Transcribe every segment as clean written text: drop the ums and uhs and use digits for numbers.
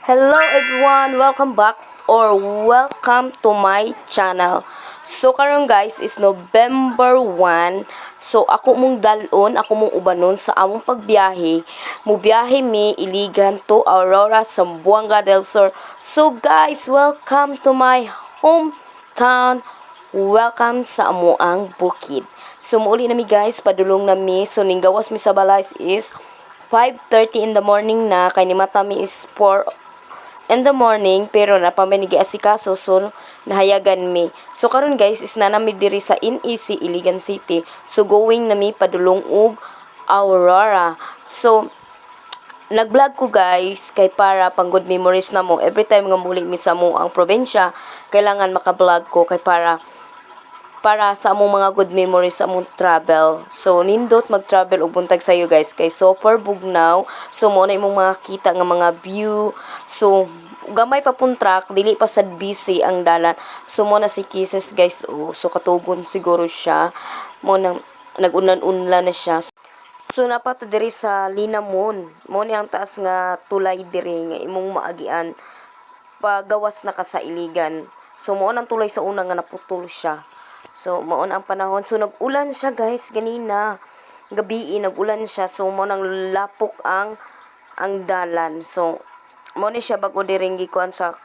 Hello everyone, welcome back or welcome to my channel. So karon guys is November 1. So ako mong dalon, ako mong ubanon sa among pagbiyahe. Mubiyahe mi Iligan to Aurora, Zamboanga del Sur. So guys, welcome to my hometown. Welcome sa amuang bukid. So muuli na mi guys, padulong na mi. So ninggawas mi sa balay is 5:30 in the morning na, kay ni mata mi is 4 in the morning, pero napamanigi asikaso, so nahayagan mi. So karon guys is nanami diri sa NEC Iligan City. So going nami padulong og Aurora. So nag-vlog ko guys kay para pang good memories na mo. Every time nga muli mi sa mo ang probinsya, kailangan maka-vlog ko kay para sa among mga good memories sa among travel. So nindot mag-travel og buntag sayo guys kay super bugnaw. So mo na imong makita nga mga view. So gamay pa pun track, dili pa sad busy ang dalan. So mo na si Kisses guys. Oh, so katugon siguro siya. Mo nang nag-unlan-unlan na siya. So napato diri sa Linamon. Mo ni ang taas nga tulay diri nga imong maagian pagawas na ka sa Iligan. So mo nang tulay sa una nga naputol siya. So, maon ang panahon. So, nag-ulan siya, guys, ganina. Gabi, nag-ulan siya. So, mo nang lapok ang dalan. So, mo ni siya bago diringgi kuan sa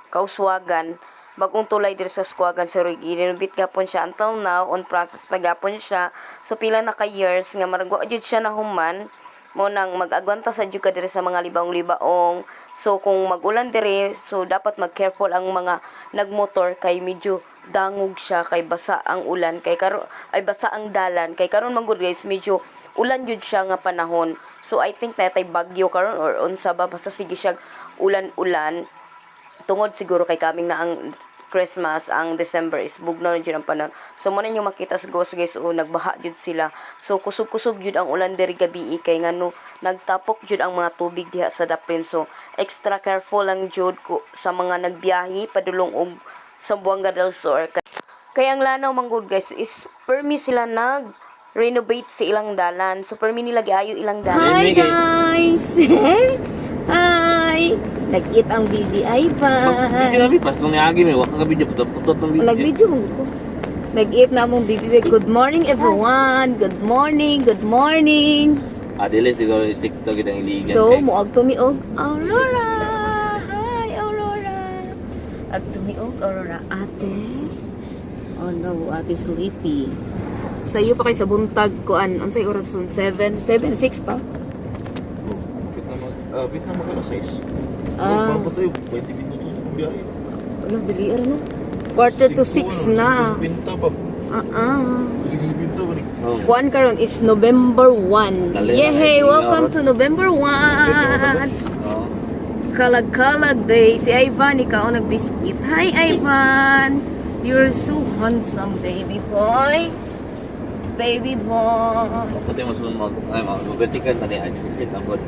Kauswagan. Bagong tulay diri sa Squagan. So, ginubit gapon siya. Until now, on process pa gapon siya. So, pila na ka years nga maragwa jud siya na human. Mo nang mag-agwanta sa jud ka diri sa mga libaong-libaong. So kung mag-ulan diri, so dapat mag-careful ang mga nagmotor kay medyo dangog siya kay basa ang ulan kay karon ay basa ang dalan kay karon man gud guys medyo ulan jud siya nga panahon. So I think natay bagyo karon or unsa ba basta sige siya ulan-ulan tungod siguro kay kaming na ang Christmas, ang December is bugnaw na jud ang panahon. So mo na nyo makita sa ghost guys, o nagbaha jud sila. So kusog-kusog jud ang ulan diri gabi kay ngano nagtapok jud ang mga tubig diha sa Daplin. So extra careful lang jud ko sa mga nagbiyahe padulong og Zamboanga del Sur. Kay ang lanaw manggod guys is permi sila renovate sa ilang dalan. So permi nila giayo ilang dalan. Hi guys! Hi! Nag-eat ang BBI pa. Video kami, pas nung niagi may wakang video putot-putot ng video. Nag-video mo ko. Nag-eat na mong BBI. Good morning everyone! Good morning! Good morning! Dili siguro stick to gid ang Iligan. So, muag tumiog Aurora! Hi Aurora! Ag tumiog Aurora. Ate? Oh no, ate sleepy. Sa'yo pa kay sa buntag kuan. Unsay oras 7? 6 pa? Bit na mag-alas 6. Ah. Tayo, 20 minutos ng biyahe. Ano, dili ano? Quarter to 6 na. Pinta pa. Sige pinta pa ni. Kuan karon is November 1. Dali na Yay! na, Welcome Ivan. to November 1. Kalag-kalag day. Si Ivan, ikaw ang nagbiskit. Hi Ivan! You're so handsome, baby boy. Baby boy. Pati mo sunod mag-vertical na niya. Sit ang bod.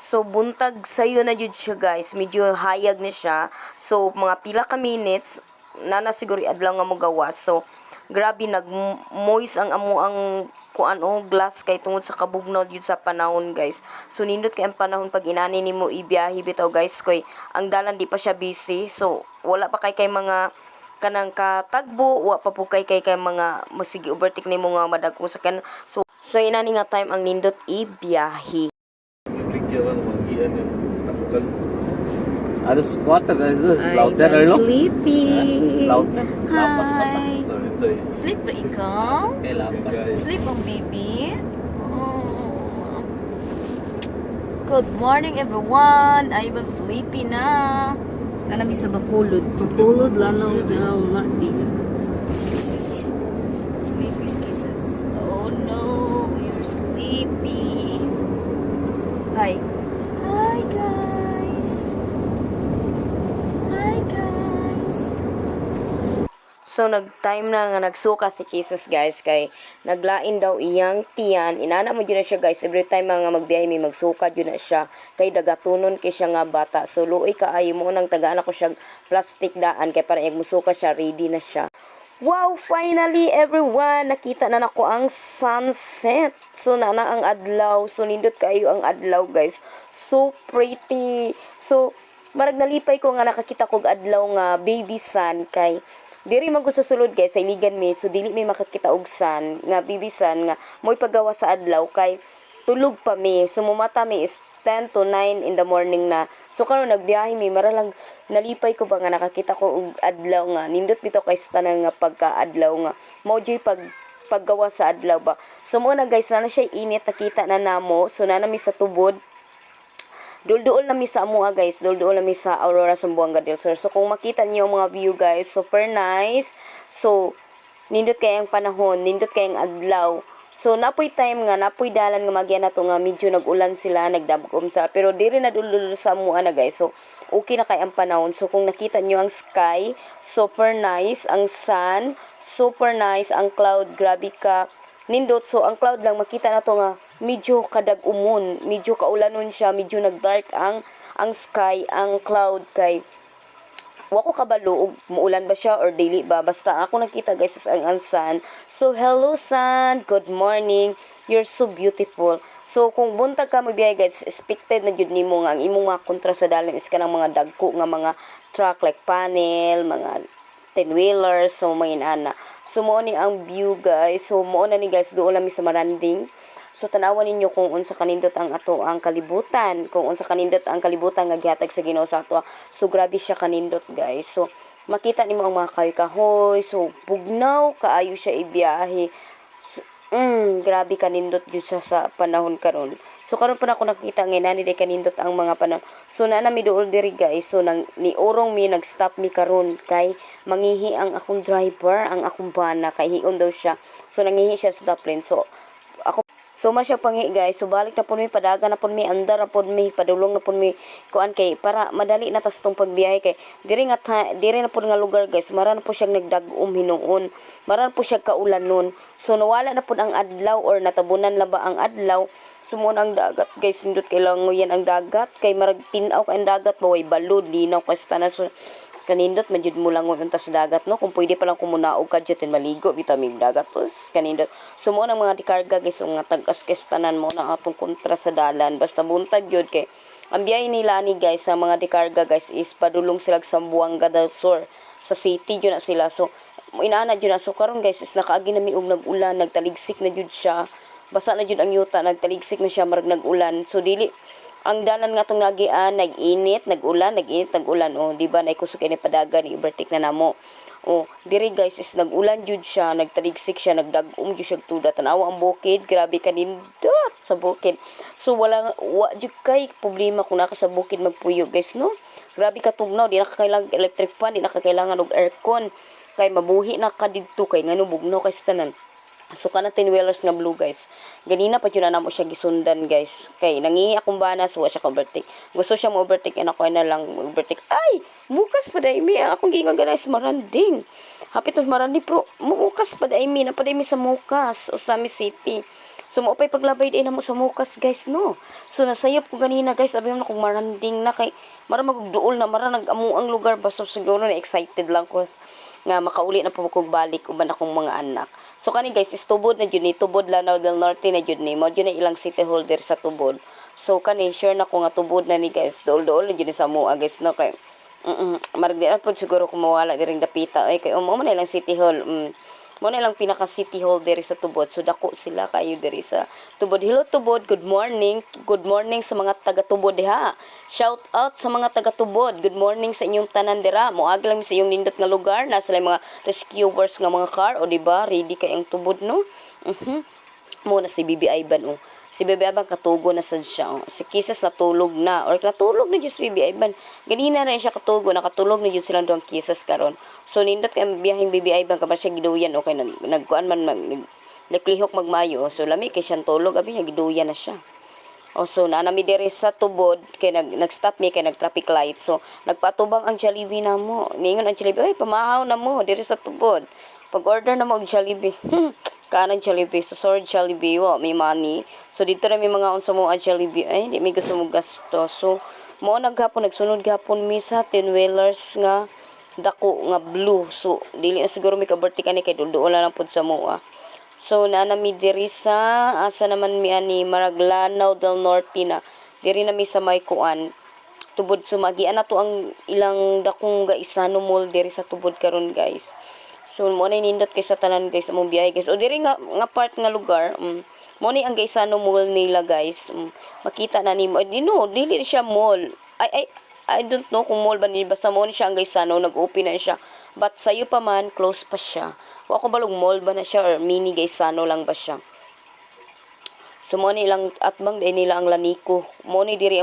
So buntag sayo na jud siya guys, medyo hayag na siya. So mga pila ka minutes na siguro adlaw nga mo gawas. So grabe nag-moist ang kuan glass kay tungod sa kabugnaw jud sa panahon guys. So nindot kay ang panahon pag inani nimo ibiyahe bitaw guys kay ang dalan di pa siya busy. So wala pa kay mga kanang katagbo, wa pa po kay mga masigi overtake nimo nga madagkong sakyan. So inani nga time ang nindot ibiyahe. Bigyan ka ng mag-ian yun. Takutan. Ados water na ito. Slaughter Ivan no? sleepy. Slaughter. Lapas na pa. Hi. Narintay. Sleep ba ikaw? Okay, lapas. Sleep ang baby. Oh. Good morning everyone. Ivan sleepy na. Nanami sa Bacolod. Bacolod Lanao del Norte. Kisses. Sleepy kisses. Oh no, you're sleepy. Hi. Hi guys. Hi guys. So nag-time na nga nagsuka si Kisses guys kay naglain daw iyang tiyan. Inana mo jud na siya guys, every time nga magbiyahe may magsuka jud na siya kay dagatunon kay siya nga bata. So luoy kaayo mo nang tagaan ako siya plastic daan kay para ig musuka siya ready na siya. Wow, finally everyone, nakita na nako ang sunset. So na ang adlaw. So nindot kayo ang adlaw, guys. So pretty. So marag nalipay ko nga nakakita kog adlaw nga baby sun kay diri man ko sa sulod guys sa iligan mi. So dili may makakita og sun nga baby sun nga moy paggawa sa adlaw kay tulog pa mi. So mumata mi is 10 to 9 in the morning na. So karon nagbiyahe mi mara lang nalipay ko ba nga nakakita ko og adlaw nga nindot bitaw kay sa tanan nga pagka-adlaw nga mao jay paggawa sa adlaw ba. So mo na guys na siya init nakita na namo. So na nami sa tubod. Dulduol na mi sa amuha guys. Dulduol na mi sa Aurora Zamboanga del Sur. So kung makita niyo ang mga view guys, super nice. So nindot kay ang panahon, nindot kay ang adlaw. So napoy time nga napoy dalan nga magyan nato nga medyo nag-ulan sila, nagdabgom sa pero diri na duldulo sa amuha na guys. So okay na kay ang panahon. So kung nakita niyo ang sky, super nice, ang sun, super nice, ang cloud, grabe ka nindot. So ang cloud lang makita na to nga medyo kadag-umon, medyo kaulanon siya, medyo nag-dark ang sky, ang cloud kay wako kabalo og muulan ba siya or dili ba basta ako nakita guys ang sun. So hello sun, good morning, you're so beautiful. So kung buntag ka magbiyahe guys, expected na jud nimo nga ang imong mga kontra sa dalan is kanang mga dagko nga mga truck like panel, mga 10-wheelers, so mga inana. So mo ni ang view guys. So mo na ni guys doon lami sa Maranding. So tanawan ninyo kung unsa kanindot ang ato ang kalibutan, kung unsa kanindot ang kalibutan nga gihatag sa Ginoo sa ato. So grabe siya kanindot guys. So makita nimo ang mga kahoy-kahoy. So bugnaw kaayo siya ibiyahe. So, grabe kanindot jud siya sa panahon karon. So karon pa na ako nakita nga nani day kanindot ang mga panahon. So na mi duol diri guys. So nang niurong mi nag-stop mi karon kay mangihi ang akong driver, ang akong bana kay hiun daw siya. So nangihi siya sa daplin. So ako so man siya panghi guys. So balik na pud mi padaga na pud mi andar na pud mi padulong na pud mi kuan kay para madali na tas tong pagbiyahe kay diri na pud nga lugar guys. Mara na po siya nagdag-um hinuon. Mara na po siya kaulanon. So nawala na pud ang adlaw or natabunan la ba ang adlaw. Sumon ang dagat guys, indot kay langoyan ang dagat kay marag tin-aw kay ang dagat baway balod linaw kay sa tanan. So kanindot man jud mo lang unta sa dagat no, kung pwede pa lang kumunaog ka jud maligo vitamin dagat tos kanindot. So mo nang mga dikarga guys nga tag-askes tanan mo na atong kontra sa dalan basta buntag jud kay ang biyahe nila ni guys sa mga dikarga guys is padulong sila sa Zamboanga del Sur sa city jud na sila. So inaana jud na. So karon guys is nakaagi na mi og nag-ulan, nagtaligsik na jud siya, basa na jud ang yuta, nagtaligsik na siya marag nag-ulan. So dili ang dalan nga tong nagian, nag-init, nag-ulan, nag-init, nag-ulan. O, di ba, naikusok ni padaga, ni overtake na namo. O, diri guys, is nag-ulan jud siya, nagtaligsik siya, nagdag-um jud siya tuda. Tanawa ang bukid, grabe kanindot sa bukid. So, wa jud kay problema kung naka sa bukid magpuyo guys, no? Grabe katugnaw, di nakakailangan electric fan, di nakakailangan og aircon. Kay mabuhi na ka didto kay ngano bugnaw kay sa tanan. So kana 10-wheelers nga blue guys. Ganina pa yun na namo siya gisundan guys. Kay nangihi akong bana so wa siya ka overtake. Gusto siya mo overtake and ako na lang overtake. Ay, bukas pa dai mi akong gingon guys Maranding. Hapit mas Maranding pro mukas pa dai mi na pa dai mi sa Mukas o Sami City. So mo pay paglabay din namo sa Mukas guys no. So nasayop ko ganina guys, sabi mo na kung Maranding na kay mara magduol na mara nag-amu ang lugar ba so siguro na excited lang ko nga makauli na po ko balik uban akong mga anak. So kani guys is tubod na jud ni, tubod Lanao del Norte na jud ni, mo jud na ilang city holder sa tubod. So kani sure na ko nga tubod na ni guys, dool-dool na jud ni sa mua guys no kay marag di pod siguro kung mawala diring dapita ay kay mo na ilang city hall. Mo na lang pinaka city hall diri sa tubod. So dako sila kayo diri sa tubod. Hello tubod, good morning. Good morning sa mga taga tubod diha. Shout out sa mga taga tubod. Good morning sa inyong tanan dira. Moagi lang sa inyong nindot nga lugar na sila mga rescuers nga mga car o di ba? Ready kay ang tubod no? Mo na si Bibi Ivan oh. Si Bibi Ivan katugo na sad siya. Oh. Si Kisses natulog na. Or natulog na dyan si Bibi Ivan. Ganina rin siya katugo. Nakatulog na dyan silang doang Kisses karon. So nindot kay biyahing Bibi Ivan kapag siya giduyan. Okay, nagkuan man naglihok magmayo. So lami kay siyang tulog. Abi niya giduyan na siya. O so naanami diri sa tubod. Kay nag-stop mi kay nag-traffic light. So nagpatubang ang Jollibee na mo. Ningon ang Jollibee. Ay pamahaw na mo diri sa tubod. Pag-order na mo og Jollibee. Kanan Jollibee. So, sorry Jollibee. May money. So, dito na may mga unsa mo Jollibee. Ay, di may gusto mo gasto. So, mo naghapon, nagsunod gapon mi sa 10-wheelers nga dako nga blue. So dili na siguro may kaberti kani kay duol na lang pud sa moa. So naanami diri sa asa naman mi ani Maraglanaw del Norte na. Diri na mi sa may kuan. Tubod sumagian na to ang ilang dakong gaisano mall diri sa tubod karon guys. So mo na nindot kay sa tanan guys among biyahe guys. O diri nga part nga lugar, mo ni ang gaisano mall nila guys. Makita na nimo. No, dili siya mall. I don't know kung mall ba ni basta mo ni siya ang gaisano nag-open na siya. But sayo pa man close pa siya. Wa ko balog mall ba na siya or mini gaisano lang ba siya. So mo ni ilang atbang din nila ang Lanico. Mo ni diri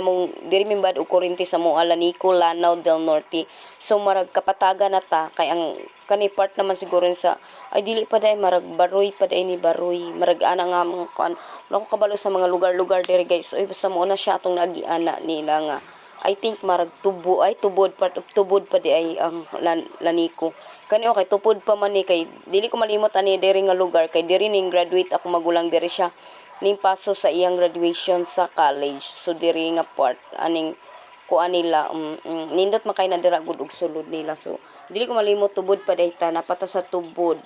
mimbad og kurente sa mo Lanico, Lanao del Norte. So marag kapataga na ta kay ang kani part naman siguro sa ay dili pa dai marag Baroy pa dai ni Baroy. Marag ana nga mga kan. Wala ko kabalo sa mga lugar-lugar diri guys. Oy basta mo na siya atong nagiana nila nga. I think marag tubod part of tubod pa di ay ang Lanico. Kani okay tupod pa man ni kay dili ko malimot ani diri nga lugar kay diri ning graduate ako magulang diri siya ning paso sa iyang graduation sa college. So diri nga part aning kuan nila nindot makay na dira gud og sulod nila. So dili ko malimot tubod pa dayta napata sa tubod.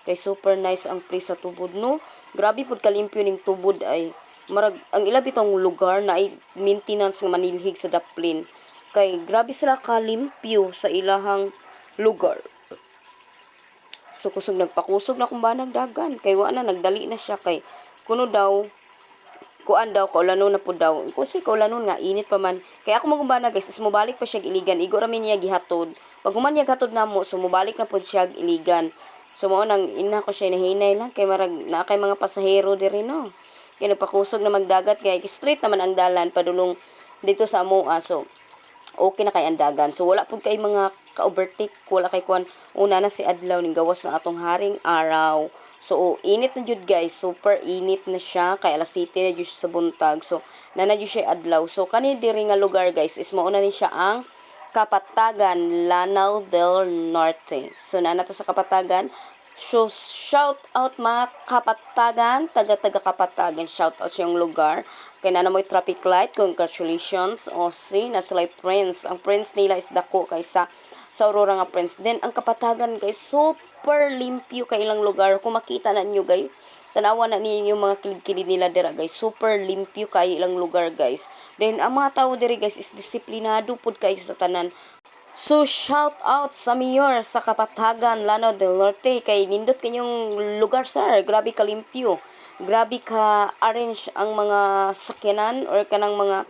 Kay super nice ang place sa tubod no. Grabe pud kalimpyo ning tubod ay marag ang ila bitong lugar na ay maintenance nga manilhig sa daplin. Kay grabe sila kalimpyo sa ilahang lugar. So kusog nagpakusog na kumbanag dagan kay wa na nagdali na siya kay kuno daw kuan daw kaulanon na po daw kasi kaulanon nga init pa man kaya ako magumbana guys is mobalik pa siya iligan igo ra min niya gihatod pag human niya gatod namo so mobalik na po siya iligan so mao nang ina ko siya nahinay lang kay marag na kay mga pasahero diri no kay nagpakusog na magdagat kay straight naman ang dalan padulong dito sa amoa so okay na kay andagan so wala pud kay mga ka-overtake wala kay kuan una na si adlaw ning gawas ng atong haring araw. So, init na jud guys. Super init na siya. Kay alas 7 na jud siya sa buntag. So, na jud siya adlaw. So, kani diri nga lugar guys is mauna ni siya ang Kapatagan, Lanao del Norte. So, nato sa Kapatagan. So, shout out mga Kapatagan. Taga Kapatagan. Shout out sa yung lugar. Kaya na mo'y traffic light. Congratulations. O si, na sila Prince. Ang Prince nila is dako kaysa sa Aurora nga Prince. Then, ang Kapatagan guys, super limpyo kay ilang lugar. Kung makita na niyo guys, tanawa na ninyo yung mga kilid-kilid nila dira guys. Super limpyo kay ilang lugar guys. Then, ang mga tao diri guys is disiplinado pud kay sa tanan. So, shout out sa mayor sa Kapatagan, Lanao del Norte. Kay nindot kanyong lugar sir. Grabe ka limpyo. Grabe ka arrange ang mga sakyanan or kanang mga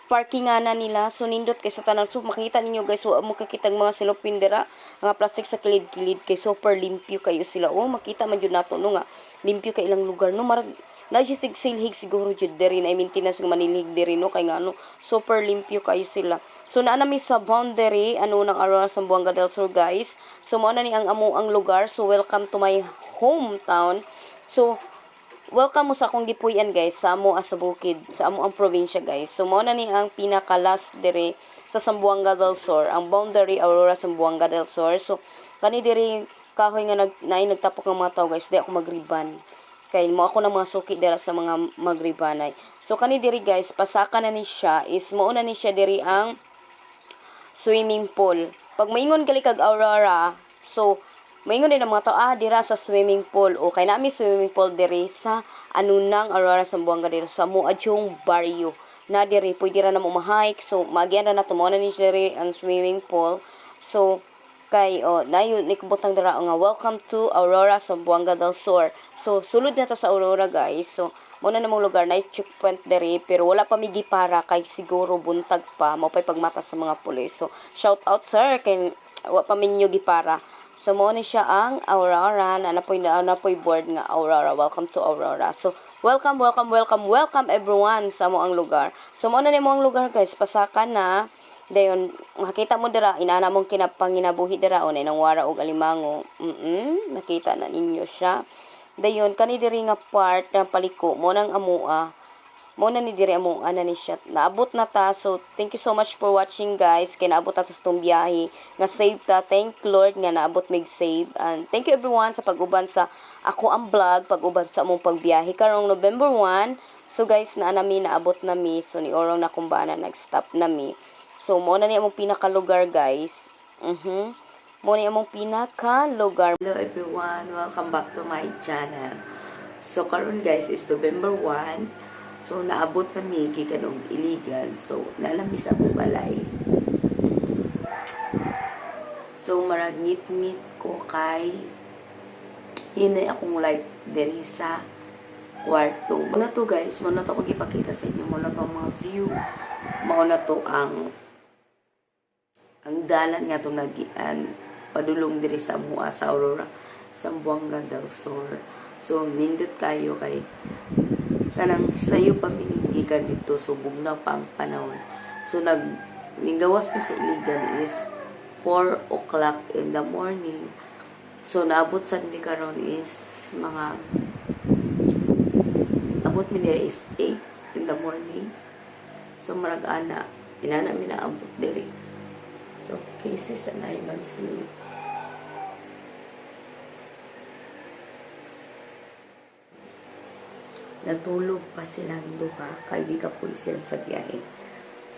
parkinganan nila. So, nindot kay sa tanan. So, makita ninyo guys, so, mo kakitang mga silopin dira, mga plastic sa kilid-kilid kay super limpyo kayo sila. Oh, makita man jud nato no nga, limpyo kay ilang lugar no, marag na silhig siguro jud diri na maintenance nga manilhig diri no kay nga ano, super limpyo kayo sila. So, naa nami sa boundary ano ng Aurora Zamboanga del Sur guys. So, mao na ni ang amo ang lugar. So, welcome to my hometown. So, welcome mo sa akong gipuy-an guys sa amo sa bukid sa amo ang probinsya guys. So mao na ni ang pinaka last dire sa Zamboanga del Sur, ang boundary Aurora Zamboanga del Sur. So kani diri kahoy nga nagtapok ng mga tao guys, di ako magriban. Kay mo ako ng mga suki dira sa mga magribanay. So kani diri guys, pasaka na ni siya is mao na ni siya diri ang swimming pool. Pag maingon gali kag Aurora, so maingon din ang mga tao, dira sa swimming pool. O, kay namin swimming pool diri sa Anunang Aurora Zamboanga diri sa Muadyong Barrio. Na diri, pwede ra na mo ma-hike. So, magian ra na tumunan ni diri ang swimming pool. So, kay, nayo, nikubotang dira nga, welcome to Aurora Zamboanga del Sur. So, sulod na ta sa Aurora guys. So, muna namang lugar na checkpoint diri, pero wala pa migi para kay siguro buntag pa, mapay pagmata sa mga pulis. So, shout out sir, kay wa pa minyo gipara. So, mo ni siya ang Aurora, na napoy board nga Aurora. Welcome to Aurora. So, welcome everyone sa mo ang lugar. So, mo na ni mo ang lugar guys, pasaka na. Dayon, makita mo dira, inana mong kinapanginabuhi dira, o nang wara og alimango. Nakita na ninyo siya. Dayon, kani diri nga part ng paliko, mo nang amua. Mo na ni diri among ana ni siya. Naabot na ta. So, thank you so much for watching guys. Kay naabot na ta sa tong biyahe. Nga save ta. Thank Lord nga naabot mig save. And thank you everyone sa pag-uban sa ako ang vlog. Pag-uban sa among pagbiyahe. Karong November 1. So guys, naanami naabot nami. So, ni orong na kumbana nag-stop nami. So, mo na ni among pinakalugar guys. Muna among pinaka lugar. Hello everyone, welcome back to my channel. So karon guys is November 1. So naabot kami gikan og illegal. So nalamis ako balay. So marag ngit-ngit ko kay hinay akong light diri sa kwarto. Muna to guys, muna to ko gipakita sa inyo. Muna to ang mga view. Muna to ang dalan nga to nagian padulong diri sa mua sa Aurora, Zamboanga del Sur. So nindot kayo kay kanang sayo pamingigan dito subog na pang panahon. So ninggawas mi sa iligan is 4 o'clock in the morning. So naabot sa mi karon is mga abot mi diri is 8 in the morning. So marag ana inana mi naabot diri. So cases and 9 months sleep. Natulog pa silang duha kay di ka po sila sa biyahe.